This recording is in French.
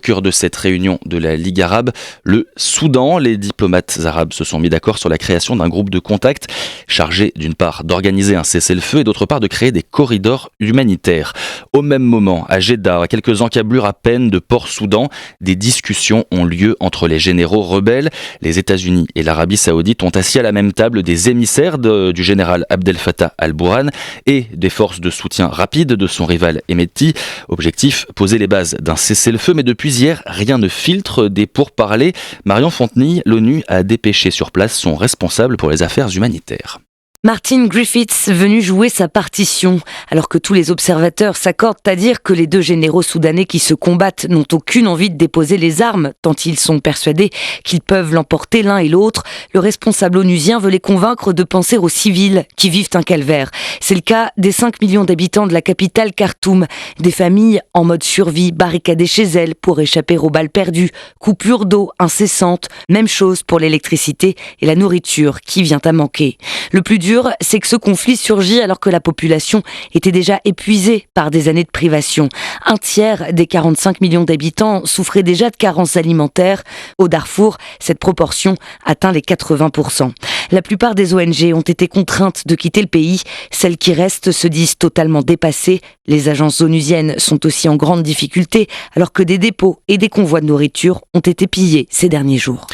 cœur de cette réunion de la Ligue arabe, le Soudan. Les diplomates arabes se sont mis d'accord sur la création d'un groupe de contact chargé d'une part d'organiser un cessez-le-feu et d'autre part de créer des corridors humanitaires. Au même moment, à Jeddah, à quelques encablures à peine de Port-Soudan, des discussions ont lieu entre les généraux rebelles. Les États-Unis et l'Arabie saoudite ont assis à la même table des émissaires du général Abdel Fattah al-Burhan et des forces de soutien rapide de son rival Hemedti. Objectif, poser les bases d'un cessez-le-feu, mais depuis hier, rien ne filtre des pourparlers. Marion Fontenille, l'ONU a dépêché sur place son responsable pour les affaires humanitaires. Martin Griffiths venu jouer sa partition, alors que tous les observateurs s'accordent à dire que les deux généraux soudanais qui se combattent n'ont aucune envie de déposer les armes, tant ils sont persuadés qu'ils peuvent l'emporter l'un et l'autre. Le responsable onusien veut les convaincre de penser aux civils qui vivent un calvaire. C'est le cas des 5 millions d'habitants de la capitale Khartoum, des familles en mode survie, barricadées chez elles pour échapper aux balles perdues, coupures d'eau incessantes, même chose pour l'électricité et la nourriture qui vient à manquer. Le plus dur, c'est que ce conflit surgit alors que la population était déjà épuisée par des années de privation. Un tiers des 45 millions d'habitants souffraient déjà de carences alimentaires. Au Darfour, cette proportion atteint les 80%. La plupart des ONG ont été contraintes de quitter le pays. Celles qui restent se disent totalement dépassées. Les agences onusiennes sont aussi en grande difficulté alors que des dépôts et des convois de nourriture ont été pillés ces derniers jours.